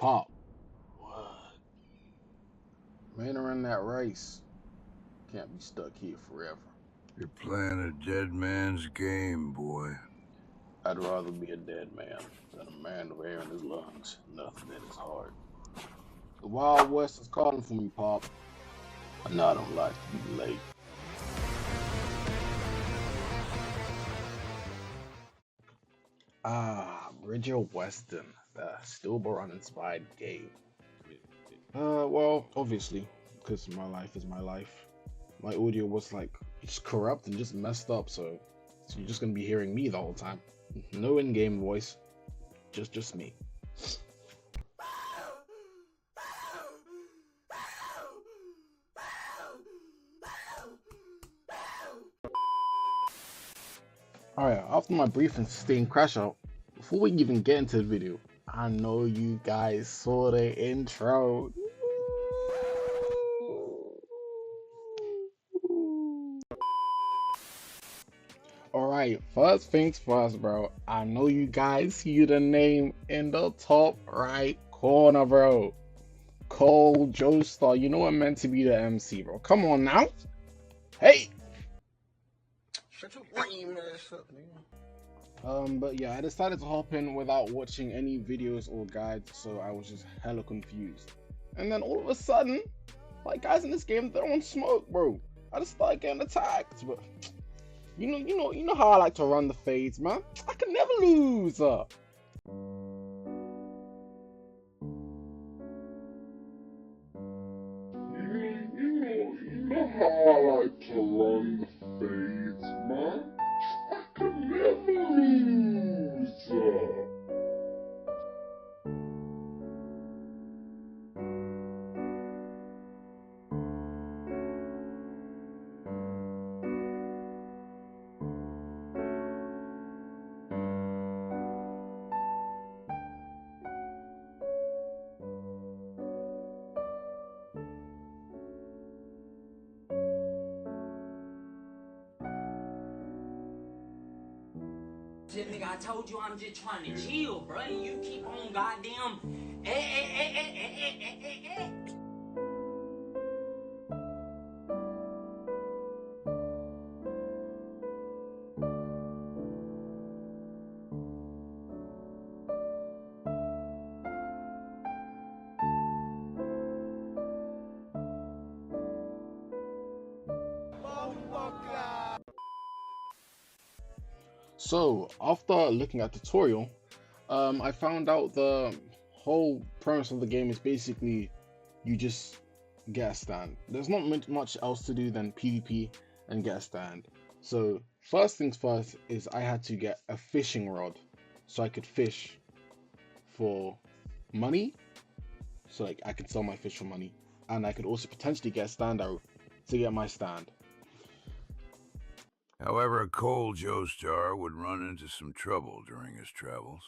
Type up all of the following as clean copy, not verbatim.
Pop. What? Man around that race. Can't be stuck here forever. You're playing a dead man's game, boy. I'd rather be a dead man than a man with air in his lungs, nothing in his heart. The Wild West is calling for me, Pop. I know I don't like to be late. Bridger Weston, the stillborn inspired game. Well, obviously, because my life is my life. My audio was like just corrupt and just messed up, so you're just gonna be hearing me the whole time. No in-game voice, just me. Alright, after my brief and sustained crash out, before we even get into the video, I know you guys saw the intro. Alright, first things first, bro. I know you guys see the name in the top right corner, bro. Cole Joestar. You know I'm meant to be the MC, bro. Come on now. Hey! Shut your lame ass up, nigga. But yeah, I decided to hop in without watching any videos or guides, so I was just hella confused. And then all of a sudden, like guys in this game, they're on smoke, bro. I just started getting attacked, but you know how I like to run the fades, man. I can never lose. You know how I like to run the fades, man. I can never lose. Shit, nigga, I told you I'm just trying to chill, bro. And you keep on goddamn. So after looking at tutorial, I found out the whole premise of the game is basically you just get a stand. There's not much else to do than PvP and get a stand. So first things first is I had to get a fishing rod so I could fish for money. So like I could sell my fish for money, and I could also potentially get a stand arrow to get my stand. However, Cole Joestar would run into some trouble during his travels.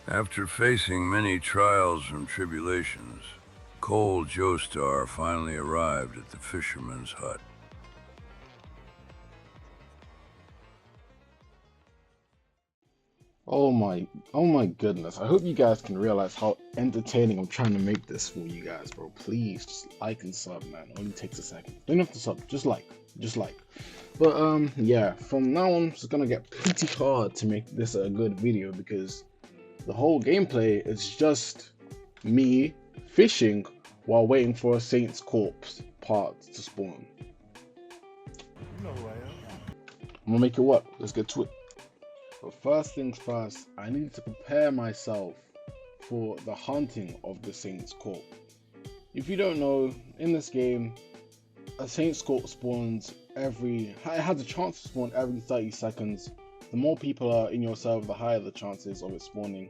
After facing many trials and tribulations, Cole Joestar finally arrived at the fisherman's hut. Oh my goodness. I hope you guys can realize how entertaining I'm trying to make this for you guys, bro. Please just like and sub, man. It only takes a second. Don't have to sub, just like. But yeah, from now on it's gonna get pretty hard to make this a good video because the whole gameplay is just me fishing while waiting for a Saint's corpse part to spawn. You know who I am. I'm gonna make it work. Let's get to it. But first things first, I need to prepare myself for the hunting of the Saint's Corp. If you don't know, in this game, a Saint's Corp spawns it has a chance to spawn every 30 seconds. The more people are in your server, the higher the chances of it spawning.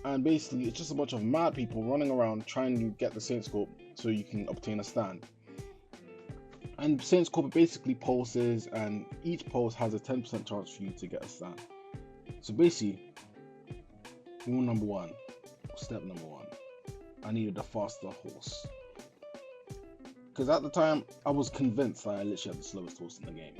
And basically, it's just a bunch of mad people running around trying to get the Saint's Corp so you can obtain a stand. And Saint's Corp basically pulses, and each pulse has a 10% chance for you to get a stand. So basically, rule number one, step number one, I needed a faster horse. Because at the time, I was convinced that I literally had the slowest horse in the game.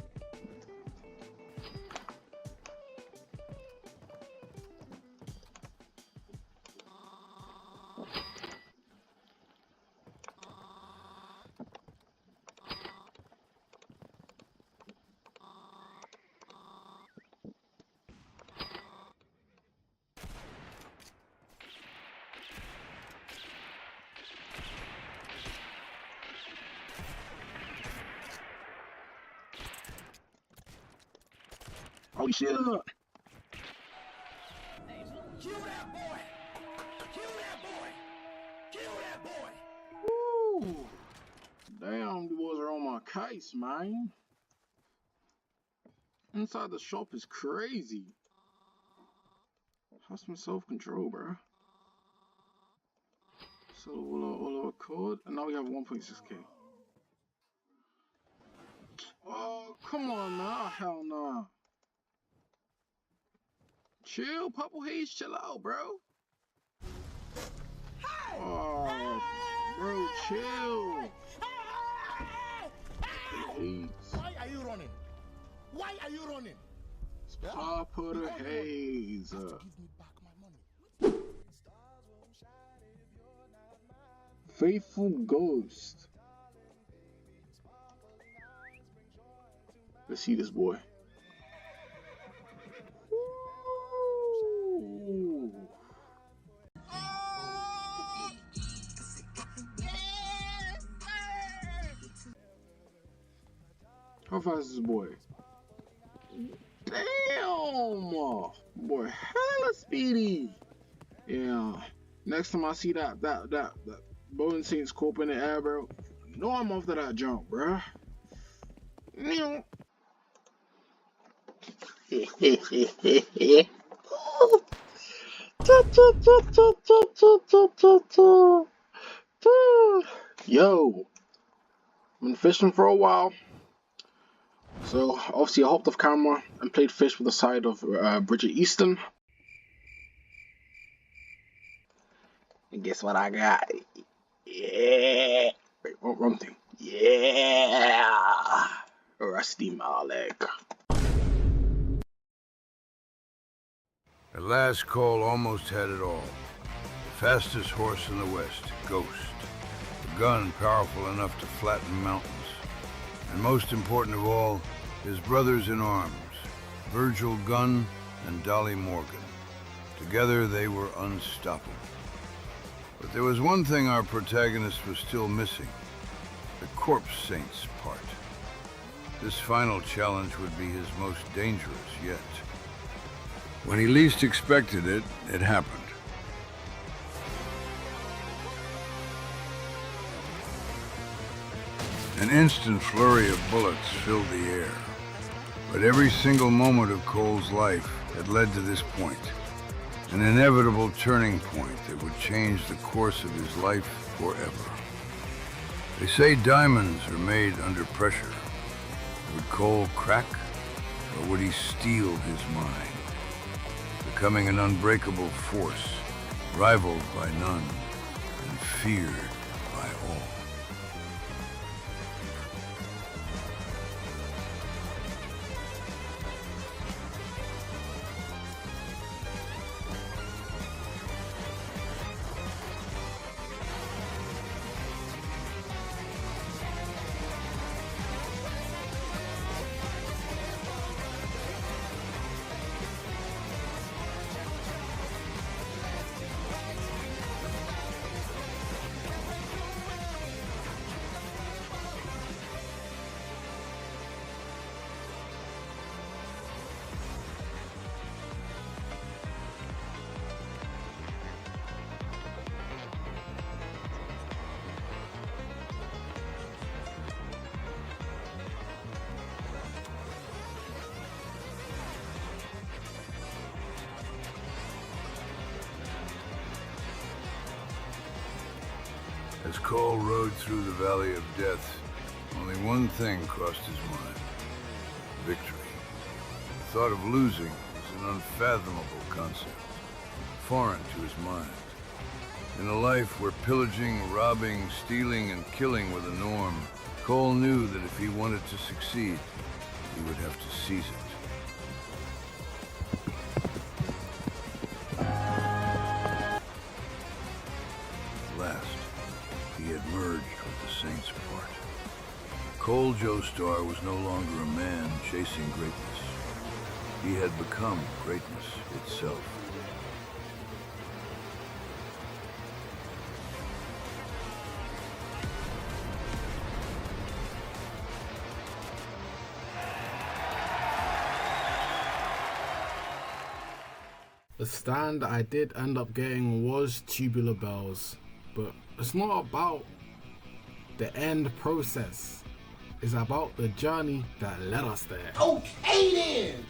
Holy shit! Kill that boy! Kill that boy! Kill that boy! Woo! Damn, the boys are on my case, man. Inside the shop is crazy. Have some self-control, bro. So all our code, and now we have 1.6k. Oh, come on now, hell nah. Chill, Purple Haze, chill out, bro. Oh, bro, chill. Haze. Why are you running? Why are you running? It's Purple Haze. Give me back my money. Faithful Ghost. Let's see this boy. Ooh. How fast is this boy? Damn! Boy, hella speedy. Yeah. Next time I see that Bowling Saints Corp in the air, bro, you know I'm off to that jump, bro. Yo, I've been fishing for a while, so obviously I hopped off camera and played fish with the side of Bridget Easton. And guess what I got? Yeah. Wait, wrong thing. Yeah. Rusty Malek. At last, Cole almost had it all. The fastest horse in the West, Ghost. A gun powerful enough to flatten mountains. And most important of all, his brothers in arms, Virgil Gunn and Dolly Morgan. Together they were unstoppable. But there was one thing our protagonist was still missing, the Corpse Saints part. This final challenge would be his most dangerous yet. When he least expected it, it happened. An instant flurry of bullets filled the air. But every single moment of Cole's life had led to this point. An inevitable turning point that would change the course of his life forever. They say diamonds are made under pressure. Would Cole crack, or would he steel his mind, becoming an unbreakable force rivaled by none, and feared by all. As Cole rode through the Valley of Death, only one thing crossed his mind: victory. The thought of losing was an unfathomable concept, foreign to his mind. In a life where pillaging, robbing, stealing, and killing were the norm, Cole knew that if he wanted to succeed, he would have to seize it. At last, he had merged with the Saints' part. Cole Joestar was no longer a man chasing greatness. He had become greatness itself. The stand I did end up getting was Tubular Bells, but it's not about the end process. It's about the journey that led us there. Okay then!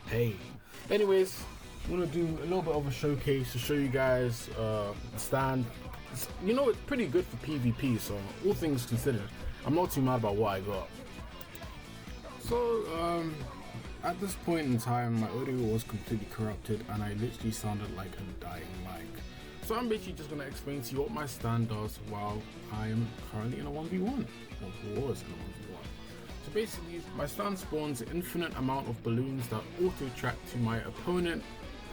Hey, anyways, I'm gonna do a little bit of a showcase to show you guys the stand. It's pretty good for PvP, so all things considered, I'm not too mad about what I got. So, at this point in time, my audio was completely corrupted and I literally sounded like a dying mic. So I'm basically just going to explain to you what my stand does while I am currently in a 1v1, or was in a 1v1. So basically, my stand spawns an infinite amount of balloons that auto-track to my opponent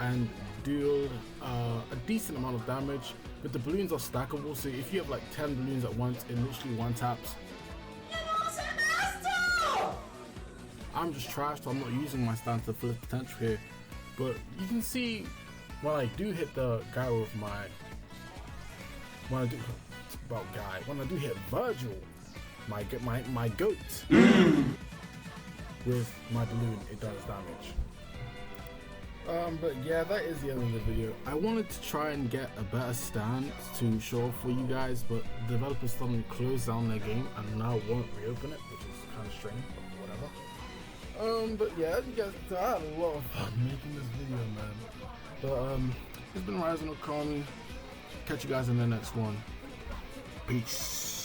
and deal a decent amount of damage, but the balloons are stackable, so if you have like 10 balloons at once, it literally one-taps. I'm just trash, so I'm not using my stand to the fullest potential here. But you can see when I do hit the guy with when I do hit Virgil, my goat, with my balloon, it does damage. But yeah, that is the end of the video. I wanted to try and get a better stand to show off for you guys, but the developers suddenly closed down their game and now won't reopen it, which is kind of strange, but whatever. But yeah, as you guys can tell, I had a lot of fun making this video, man. But it's been Rising Okami. Catch you guys in the next one. Peace.